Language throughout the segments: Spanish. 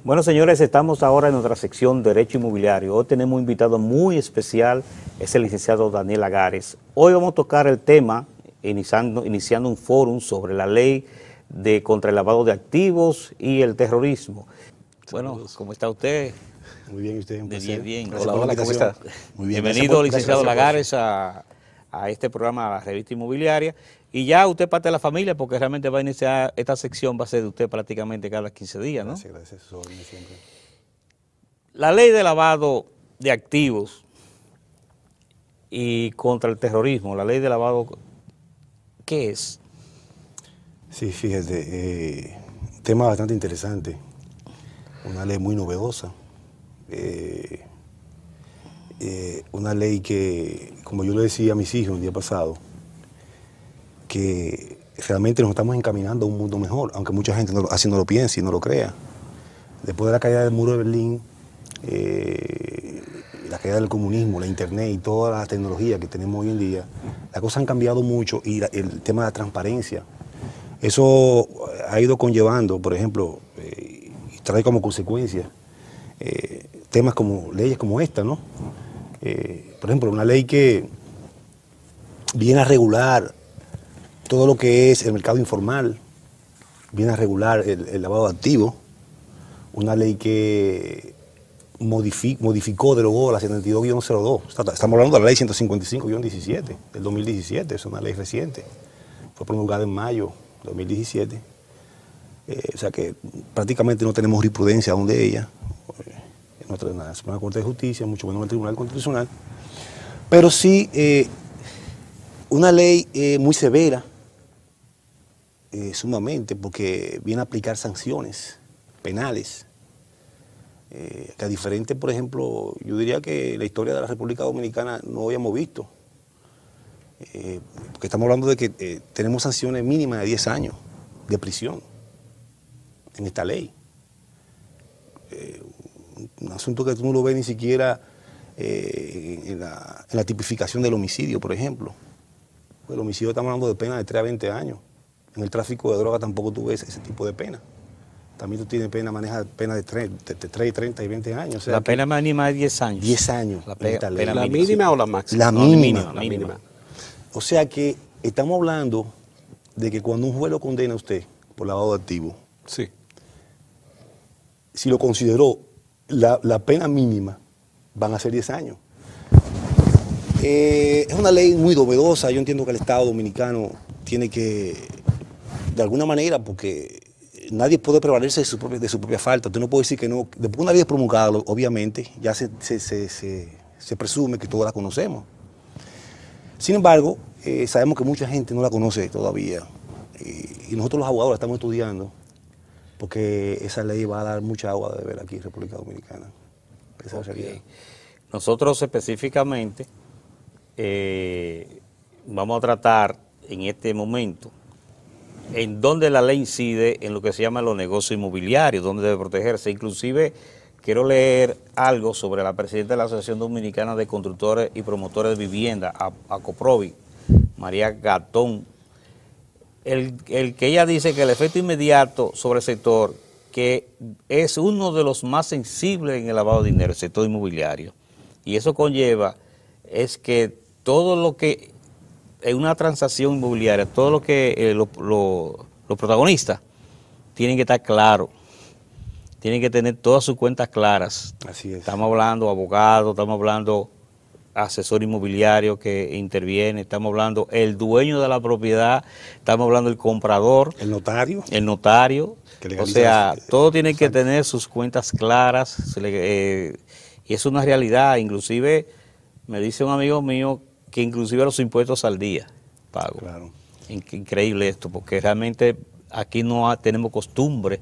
Bueno, señores, estamos ahora en nuestra sección Derecho Inmobiliario. Hoy tenemos un invitado muy especial, es el licenciado Daniel Lagares. Hoy vamos a tocar el tema, iniciando un fórum sobre la ley contra el lavado de activos y el terrorismo. Bueno, Saludos. ¿cómo está usted? Muy bien, usted, un placer. Bien. Gracias Hola, por la hola, ¿cómo invitación. está? Muy bien. Bienvenido, licenciado gracias Lagares, a este programa, a la revista inmobiliaria. Y ya usted parte de la familia, porque realmente va a iniciar, esta sección va a ser de usted prácticamente cada 15 días, ¿no? Gracias, eso siempre. La ley de lavado de activos y contra el terrorismo, la ley de lavado, ¿qué es? Sí, fíjate, un tema bastante interesante, una ley muy novedosa, una ley que, como yo le decía a mis hijos el día pasado, que realmente nos estamos encaminando a un mundo mejor, aunque mucha gente así no lo piense y no lo crea. Después de la caída del muro de Berlín, la caída del comunismo, la internet y toda la tecnología que tenemos hoy en día, las cosas han cambiado mucho y el tema de la transparencia, eso ha ido conllevando, por ejemplo, y trae como consecuencia temas como leyes como esta, ¿no? Por ejemplo, una ley que viene a regular todo lo que es el mercado informal, viene a regular el lavado de activos, una ley que modificó, derogó la 72-02. Estamos hablando de la ley 155-17 del 2017, es una ley reciente. Fue promulgada en mayo de 2017. O sea que prácticamente no tenemos jurisprudencia aún de ella, en la Suprema Corte de Justicia, mucho menos en el Tribunal Constitucional. Pero sí, una ley muy severa, sumamente, porque viene a aplicar sanciones penales, que a diferente, por ejemplo, yo diría que la historia de la República Dominicana no habíamos visto, porque estamos hablando de que tenemos sanciones mínimas de 10 años de prisión en esta ley. Un asunto que tú no lo ves ni siquiera en la tipificación del homicidio, por ejemplo. El homicidio estamos hablando de pena de 3 a 20 años. En el tráfico de droga tampoco tú ves ese tipo de pena. También tú tienes pena, manejas pena de 3, 30 y 20 años. O sea, La pena mínima es 10 años. 10 años. ¿La mínima o la máxima? La No, mínima. La mínima. O sea que estamos hablando de que cuando un juez lo condena a usted por lavado de activos, Sí. si lo consideró la pena mínima, van a ser 10 años. Es una ley muy novedosa. Yo entiendo que el Estado dominicano tiene que, de alguna manera, porque nadie puede prevalerse de su propia falta. Usted no puede decir que no. Después de una ley promulgada, obviamente, ya se presume que todos la conocemos. Sin embargo, sabemos que mucha gente no la conoce todavía. Y nosotros los abogados la estamos estudiando, porque esa ley va a dar mucha agua de beber aquí en República Dominicana. Esa es la realidad. Nosotros específicamente vamos a tratar en este momento en dónde la ley incide en lo que se llama los negocios inmobiliarios, dónde debe protegerse. Inclusive quiero leer algo sobre la presidenta de la Asociación Dominicana de Constructores y Promotores de Vivienda, ACOPROVI, María Gatón, el que ella dice que el efecto inmediato sobre el sector, que es uno de los más sensibles en el lavado de dinero, el sector inmobiliario, y eso conlleva es que todo lo que en una transacción inmobiliaria, todo lo que los protagonistas tienen que estar claros, tienen que tener todas sus cuentas claras. Así es. Estamos hablando de abogados, estamos hablando asesor inmobiliario que interviene, estamos hablando el dueño de la propiedad, estamos hablando del comprador, El notario. O sea, todo tiene que tener sus cuentas claras, y es una realidad. Inclusive me dice un amigo mío que inclusive los impuestos al día pago. Claro. Increíble esto, porque realmente aquí no tenemos costumbre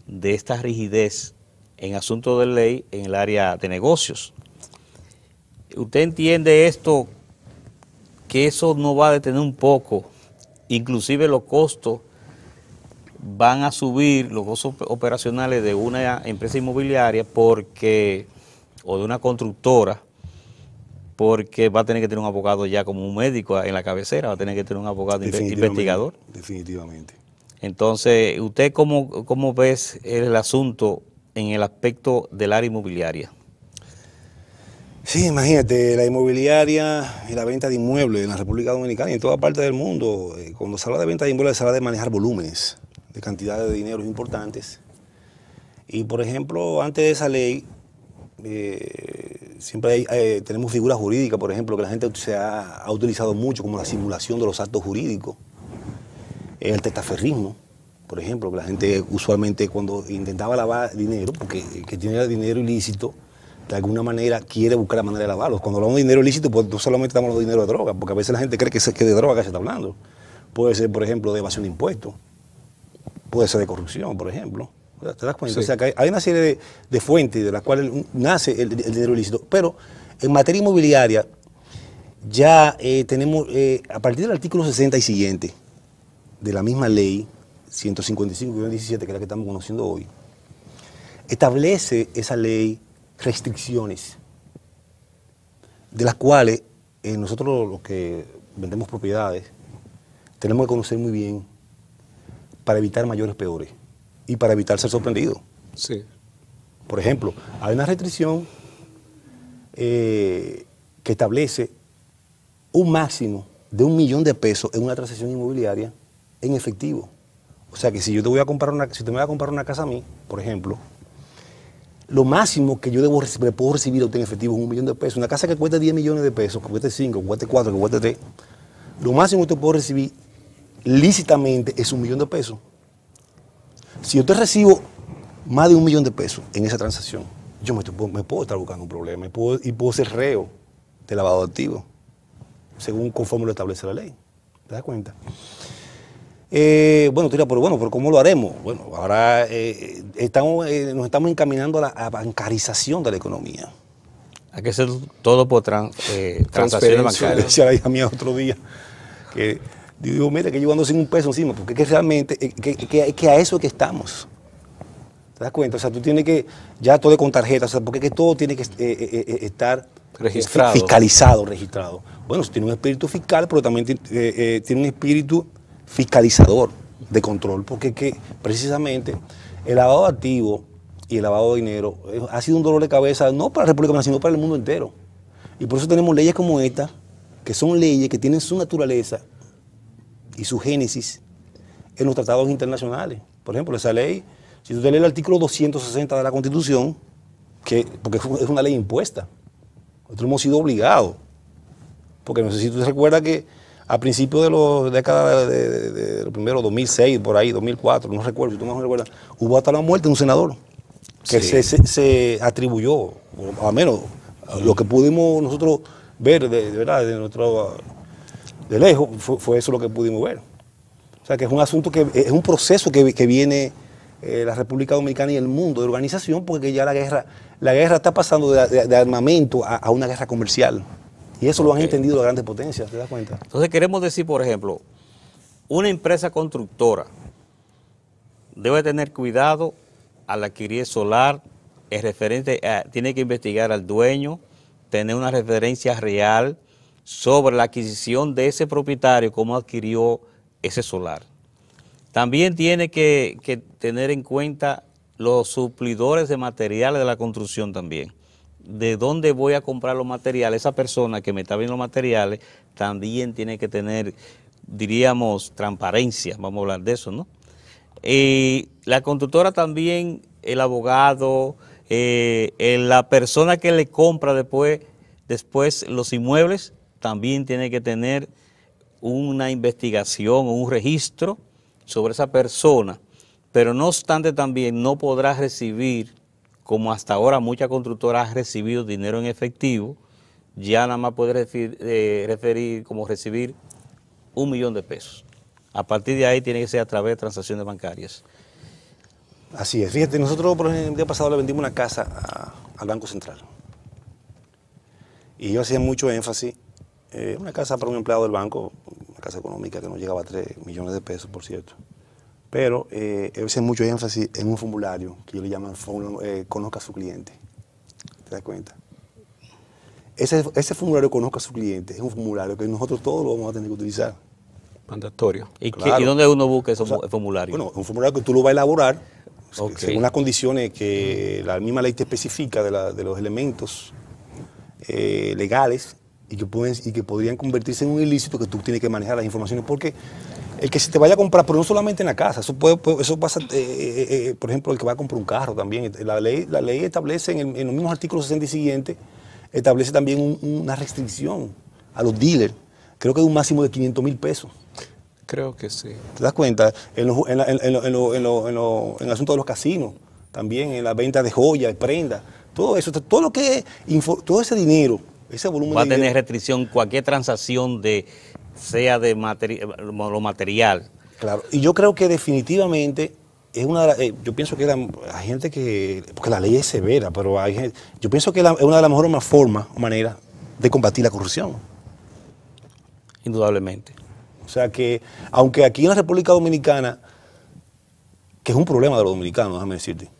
de esta rigidez en asuntos de ley en el área de negocios. ¿Usted entiende esto, que eso no va a detener un poco? Inclusive los costos van a subir, los costos operacionales de una empresa inmobiliaria o de una constructora, porque va a tener que tener un abogado ya como un médico en la cabecera, va a tener que tener un abogado investigador. Definitivamente. Entonces, ¿usted cómo ves el asunto en el aspecto del área inmobiliaria? Sí, imagínate, la inmobiliaria y la venta de inmuebles en la República Dominicana y en toda parte del mundo, cuando se habla de venta de inmuebles se habla de manejar volúmenes de cantidades de dinero importantes. Y por ejemplo, antes de esa ley, siempre tenemos figuras jurídicas, por ejemplo, que la gente ha utilizado mucho, como la simulación de los actos jurídicos, el testaferrismo, por ejemplo, que la gente usualmente cuando intentaba lavar dinero, porque el que tiene dinero ilícito, de alguna manera quiere buscar la manera de lavarlo. Cuando hablamos de dinero ilícito, pues no solamente estamos hablando de dinero de droga, porque a veces la gente cree que es de droga que se está hablando. Puede ser, por ejemplo, de evasión de impuestos, puede ser de corrupción, por ejemplo. ¿Te das cuenta? Sí. O sea, que hay una serie de fuentes de las cuales nace el dinero ilícito. Pero en materia inmobiliaria, ya tenemos, a partir del artículo 60 y siguiente de la misma ley 155-17, que es la que estamos conociendo hoy, establece esa ley restricciones, de las cuales nosotros los que vendemos propiedades tenemos que conocer muy bien para evitar mayores peores y para evitar ser sorprendidos. Sí. Por ejemplo, hay una restricción que establece un máximo de $1 millón en una transacción inmobiliaria en efectivo. O sea que si yo te voy a comprar si te me voy a comprar una casa a mí, por ejemplo, lo máximo que yo puedo recibir en efectivo es $1 millón. Una casa que cuesta 10 millones de pesos, que cueste 5, que cueste 4, que cueste 3, lo máximo que te puedo recibir lícitamente es $1 millón. Si yo te recibo más de $1 millón en esa transacción, yo me puedo estar buscando un problema y puedo ser reo de lavado de activos, conforme lo establece la ley. ¿Te das cuenta? Bueno, pero ¿cómo lo haremos? Bueno, ahora nos estamos encaminando a la bancarización de la economía. Hay que hacer todo por transacciones bancarias. Decía la hija mía otro día, que digo, mira, que yo ando sin un peso encima, porque es que realmente, que a eso es que estamos. ¿Te das cuenta? O sea, tú tienes que, ya todo con tarjeta, o sea, porque es que todo tiene que estar registrado. Fiscalizado, registrado. Bueno, tiene un espíritu fiscal, pero también tiene un espíritu fiscalizador de control, porque que precisamente el lavado de activos y el lavado de dinero ha sido un dolor de cabeza no para la República Dominicana, sino para el mundo entero. Y por eso tenemos leyes como esta, que son leyes que tienen su naturaleza y su génesis en los tratados internacionales. Por ejemplo, esa ley, si tú te lees el artículo 260 de la Constitución, porque es una ley impuesta, nosotros hemos sido obligados, porque no sé si tú te recuerdas que a principios de la década de los primeros 2006, por ahí, 2004, no recuerdo, si tú no recuerdas, hubo hasta la muerte de un senador que sí. se atribuyó, o al menos lo que pudimos nosotros ver de lejos, fue eso lo que pudimos ver. O sea que es un asunto es un proceso que viene la República Dominicana y el mundo de organización, porque ya la guerra está pasando de armamento a una guerra comercial. Y eso lo han entendido las grandes potencias, ¿te das cuenta? Entonces queremos decir, por ejemplo, una empresa constructora debe tener cuidado al adquirir solar, tiene que investigar al dueño, tener una referencia real sobre la adquisición de ese propietario, cómo adquirió ese solar. También tiene que tener en cuenta los suplidores de materiales de la construcción también. De dónde voy a comprar los materiales, esa persona que me está viendo los materiales también tiene que tener, diríamos, transparencia, vamos a hablar de eso, ¿no? La constructora también, el abogado, la persona que le compra después los inmuebles, también tiene que tener una investigación o un registro sobre esa persona, pero no obstante también no podrá recibir, como hasta ahora muchas constructoras han recibido dinero en efectivo, ya nada más puede referir como recibir $1 millón. A partir de ahí tiene que ser a través de transacciones bancarias. Así es. Fíjate, nosotros por ejemplo, el día pasado le vendimos una casa al Banco Central. Y yo hacía mucho énfasis, una casa para un empleado del banco, una casa económica que no llegaba a $3 millones, por cierto. Pero hacía mucho énfasis en un formulario que ellos le llaman Conozca a su cliente. ¿Te das cuenta? Ese formulario Conozca a su cliente es un formulario que nosotros todos lo vamos a tener que utilizar. Mandatorio. ¿Y dónde uno busca ese formulario? Bueno, un formulario que tú lo vas a elaborar según las condiciones que la misma ley te especifica de los elementos legales y que podrían convertirse en un ilícito, que tú tienes que manejar las informaciones, porque el que se te vaya a comprar, pero no solamente en la casa, eso pasa, por ejemplo, el que va a comprar un carro también. La ley establece en los mismos artículos 60 y siguientes, establece también una restricción a los dealers, creo que de un máximo de 500,000 pesos. Creo que sí. ¿Te das cuenta? En el asunto de los casinos, también en la venta de joyas, de prendas, todo eso, todo ese dinero, ese volumen va de dinero. Va a tener restricción cualquier transacción sea de lo material. Claro, y yo creo que definitivamente es yo pienso que hay gente porque la ley es severa, pero yo pienso que es una de las mejores formas o maneras de combatir la corrupción. Indudablemente. O sea que, aunque aquí en la República Dominicana, que es un problema de los dominicanos, déjame decirte,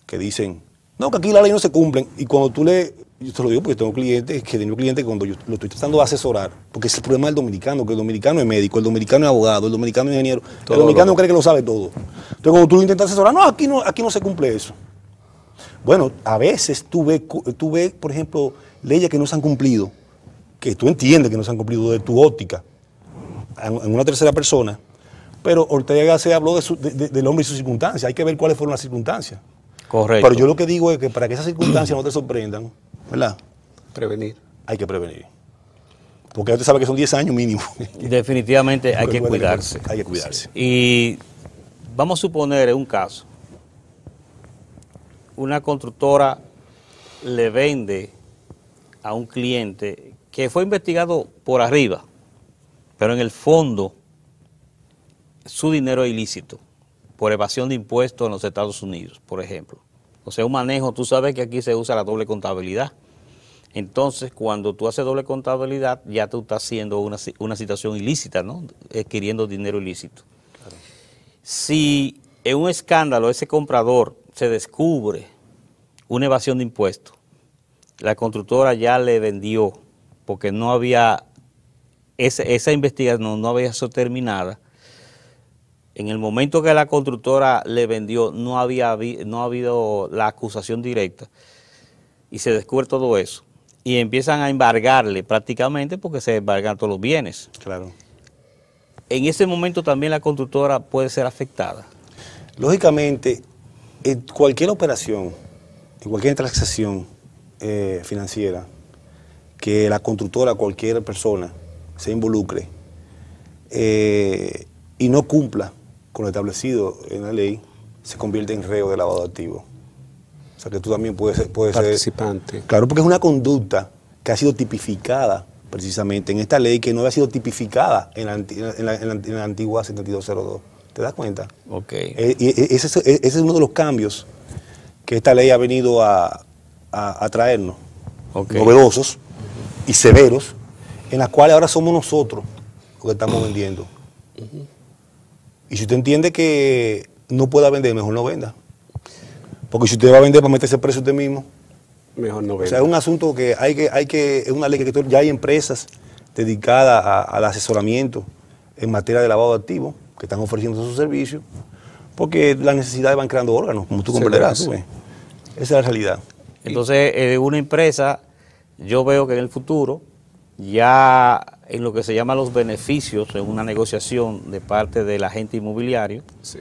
que dicen, no, que aquí la ley no se cumple, y cuando tú yo te lo digo porque tengo clientes que cuando yo lo estoy tratando de asesorar, porque es el problema del dominicano, que el dominicano es médico, el dominicano es abogado, el dominicano es ingeniero, el dominicano cree que lo sabe todo. Entonces cuando tú lo intentas asesorar, no, aquí no se cumple eso. Bueno, a veces tú ves, por ejemplo, leyes que no se han cumplido, que tú entiendes que no se han cumplido de tu óptica, en una tercera persona, pero Ortega se habló del hombre y sus circunstancias, hay que ver cuáles fueron las circunstancias. Correcto. Pero yo lo que digo es que para que esas circunstancias no te sorprendan, ¿verdad? Prevenir. Hay que prevenir. Porque usted sabe que son 10 años mínimo. Definitivamente hay que cuidarse. Hay que cuidarse. Y vamos a suponer un caso. Una constructora le vende a un cliente que fue investigado por arriba, pero en el fondo su dinero es ilícito, por evasión de impuestos en los Estados Unidos, por ejemplo. O sea, un manejo, tú sabes que aquí se usa la doble contabilidad. Entonces, cuando tú haces doble contabilidad, ya tú estás haciendo una situación ilícita, ¿no? Adquiriendo dinero ilícito. Claro. Si en un escándalo ese comprador se descubre una evasión de impuestos, la constructora ya le vendió, porque no había, esa investigación no había sido terminada. En el momento que la constructora le vendió, no ha habido la acusación directa, y se descubre todo eso. Y empiezan a embargarle prácticamente, porque se embargan todos los bienes. Claro. En ese momento también la constructora puede ser afectada. Lógicamente, en cualquier operación, en cualquier transacción financiera, que la constructora, cualquier persona, se involucre y no cumpla con lo establecido en la ley, se convierte en reo de lavado de activos. O sea que tú también puedes ser participante. Claro, porque es una conducta que ha sido tipificada precisamente en esta ley, que no había sido tipificada en la antigua 7202. ¿Te das cuenta? Ok. Y ese es uno de los cambios que esta ley ha venido a traernos, novedosos y severos, en las cuales ahora somos nosotros los que estamos vendiendo. Y si usted entiende que no pueda vender, mejor no venda. Porque si usted va a vender para meterse preso usted mismo, mejor no venda. O sea, es un asunto que es una ley que ya hay empresas dedicadas al asesoramiento en materia de lavado de activos que están ofreciendo sus servicios, porque las necesidades van creando órganos, como tú comprenderás. Sí. Esa es la realidad. Entonces, una empresa, yo veo que en el futuro, ya en lo que se llama los beneficios, en una negociación de parte del agente inmobiliario, sí,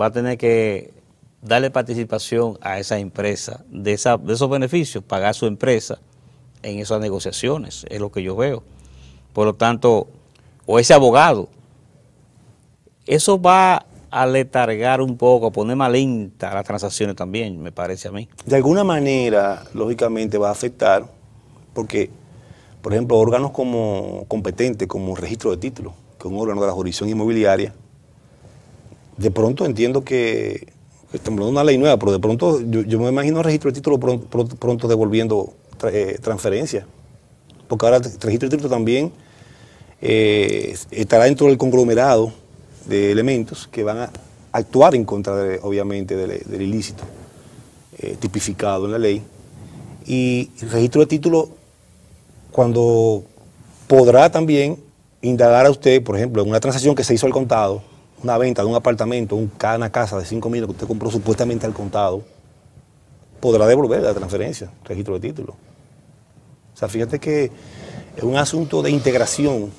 va a tener que darle participación a esa empresa de esos beneficios, pagar su empresa en esas negociaciones, es lo que yo veo. Por lo tanto, o ese abogado, eso va a letargar un poco, a poner más lenta las transacciones también, me parece a mí. De alguna manera, lógicamente, va a afectar, porque, por ejemplo, órganos competentes, como registro de títulos, que es un órgano de la jurisdicción inmobiliaria, de pronto entiendo que estamos hablando de una ley nueva, pero de pronto yo me imagino el registro de título pronto devolviendo transferencias, porque ahora el registro de título también estará dentro del conglomerado de elementos que van a actuar en contra, obviamente, del ilícito tipificado en la ley. Y el registro de título, cuando podrá también indagar a usted, por ejemplo, en una transacción que se hizo al contado, una venta de un apartamento, una casa de 5 millones que usted compró supuestamente al contado, podrá devolver la transferencia, registro de título. O sea, fíjate que es un asunto de integración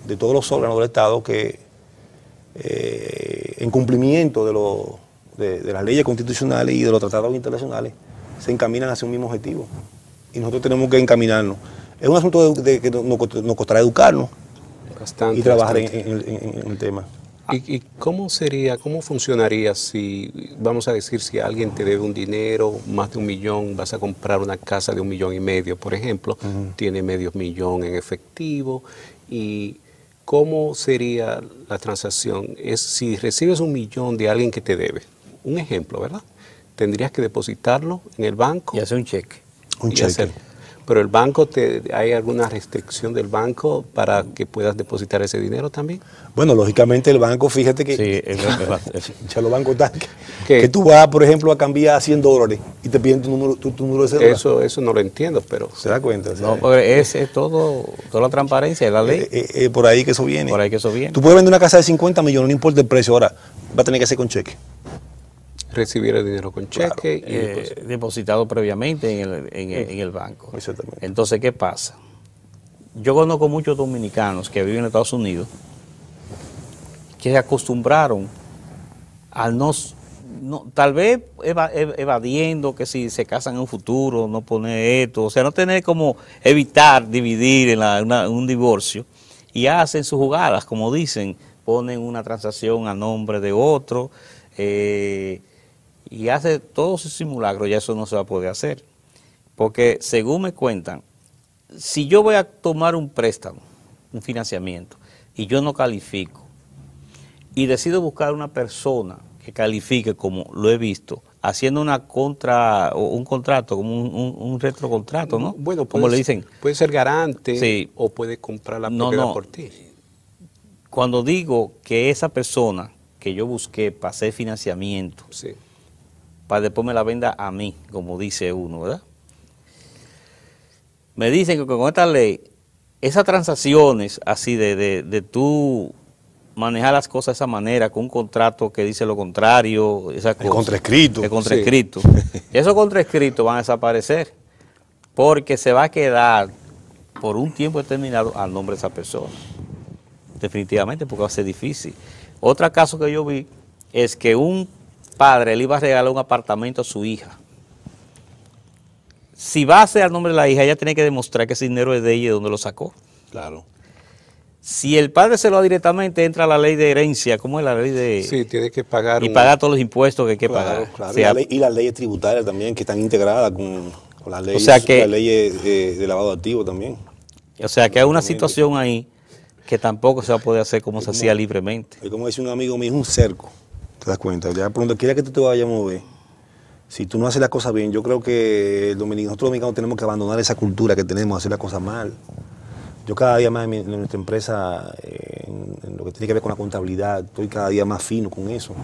de todos los órganos del Estado que, en cumplimiento de las leyes constitucionales y de los tratados internacionales, se encaminan hacia un mismo objetivo. Y nosotros tenemos que encaminarnos. Es un asunto de que nos costará educarnos Bastante, y trabajar bastante. en el tema. ¿Y cómo funcionaría si, vamos a decir, si alguien te debe un dinero, más de 1 millón, vas a comprar una casa de 1,5 millones, por ejemplo, tiene medio millón en efectivo, y cómo sería la transacción? Es si recibes 1 millón de alguien que te debe, un ejemplo, ¿verdad? Tendrías que depositarlo en el banco. Y hacer un cheque. Un cheque. Pero el banco, ¿hay alguna restricción del banco para que puedas depositar ese dinero también? Bueno, lógicamente el banco, fíjate que Sí, ya los bancos están, ¿Qué? que tú vas, por ejemplo, a cambiar $100 y te piden tu número de cédula. Eso no lo entiendo, pero... ¿Se da cuenta? no, porque es toda la transparencia de la ley. Por ahí que eso viene. Por ahí que eso viene. Tú puedes vender una casa de 50 millones, no importa el precio, ahora va a tener que hacer con cheque. Recibir el dinero con cheque y después... Depositado previamente en el banco. Exactamente. Entonces, ¿qué pasa? Yo conozco muchos dominicanos que viven en Estados Unidos que se acostumbraron a no tal vez evadiendo que si se casan en un futuro, no poner esto, o sea, no tener como evitar dividir en un divorcio, y hacen sus jugadas, como dicen, ponen una transacción a nombre de otro, y hace todos sus simulacros. Ya eso no se va a poder hacer, porque según me cuentan, si yo voy a tomar un préstamo, un financiamiento, y yo no califico, y decido buscar una persona que califique, como lo he visto, haciendo un contrato, como un retrocontrato, ¿no? Bueno, como le dicen. Puede ser garante, Sí. o puede comprar la propiedad por ti. Cuando digo que esa persona que yo busqué para hacer financiamiento, Sí. para después me la venda a mí, como dice uno, ¿verdad? Me dicen que con esta ley, esas transacciones así de tú manejar las cosas de esa manera, con un contrato que dice lo contrario, esas cosas. Contraescrito. El contraescrito. Esos contraescritos van a desaparecer, porque se va a quedar por un tiempo determinado al nombre de esa persona. Definitivamente, porque va a ser difícil. Otro caso que yo vi es que un padre le iba a regalar un apartamento a su hija. Si va a ser al nombre de la hija, ella tiene que demostrar que ese dinero es de ella y de dónde lo sacó. Claro. Si el padre se lo da directamente, entra la ley de herencia, ¿cómo es la ley de...? Sí, tiene que pagar... Y pagar todos los impuestos que hay que Claro, pagar. claro. O sea, Y las leyes tributarias también, que están integradas con las leyes, O sea que- las leyes de lavado de activos también. hay una situación ahí que tampoco se va a poder hacer como se hacía libremente. Es como dice un amigo mío, es un cerco. ¿Te das cuenta? Ya por donde quiera que tú te vayas a mover, si tú no haces las cosas bien, yo creo que nosotros los dominicanos tenemos que abandonar esa cultura que tenemos de hacer las cosas mal. Yo cada día más en nuestra empresa, en lo que tiene que ver con la contabilidad, estoy cada día más fino con eso.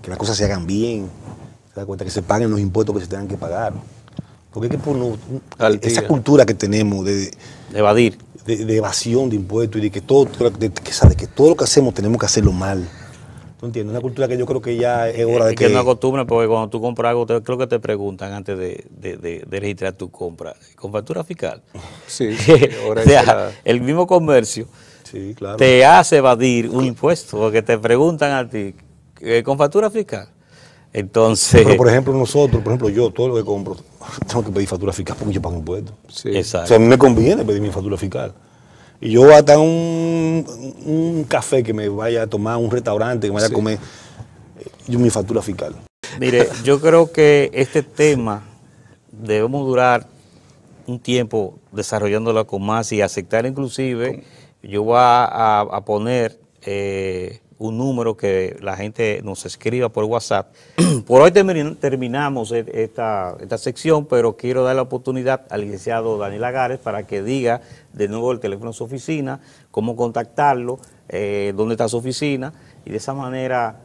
Que las cosas se hagan bien, te das cuenta, que se paguen los impuestos que se tengan que pagar. Porque es que por esa cultura que tenemos de Evadir. de evasión de impuestos y de que todo lo que hacemos tenemos que hacerlo mal. ¿Tú entiendes? Una cultura que yo creo que ya es hora de que no acostumbran, porque cuando tú compras algo, creo que te preguntan antes de registrar tu compra, ¿con factura fiscal? Sí, ahora O sea, el mismo comercio Sí, claro. te hace evadir un impuesto, porque te preguntan a ti, ¿con factura fiscal? Entonces... Pero por ejemplo nosotros, por ejemplo yo, todo lo que compro, tengo que pedir factura fiscal porque yo pago impuestos. sí. Exacto. O sea, a mí me conviene pedir mi factura fiscal. Y yo hasta un café que me vaya a tomar, un restaurante que me vaya a comer, yo mi factura fiscal. Mire, yo creo que este tema debemos durar un tiempo desarrollándolo con más y aceptar inclusive, yo voy a poner un número que la gente nos escriba por WhatsApp. Por hoy terminamos esta sección, pero quiero dar la oportunidad al licenciado Daniel Agares para que diga de nuevo el teléfono de su oficina, cómo contactarlo, dónde está su oficina, y de esa manera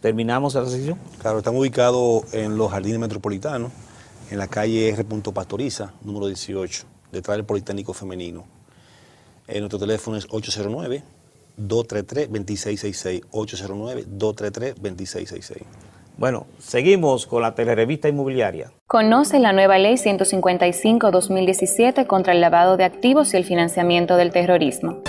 terminamos esta sección. Claro, estamos ubicados en los Jardines Metropolitanos, en la calle R. Pastoriza, número 18, detrás del Politécnico Femenino. Nuestro teléfono es 809-233-2666. 809-233-2666. Bueno, seguimos con la telerevista inmobiliaria. Conoce la nueva Ley 155-2017 contra el lavado de activos y el financiamiento del terrorismo.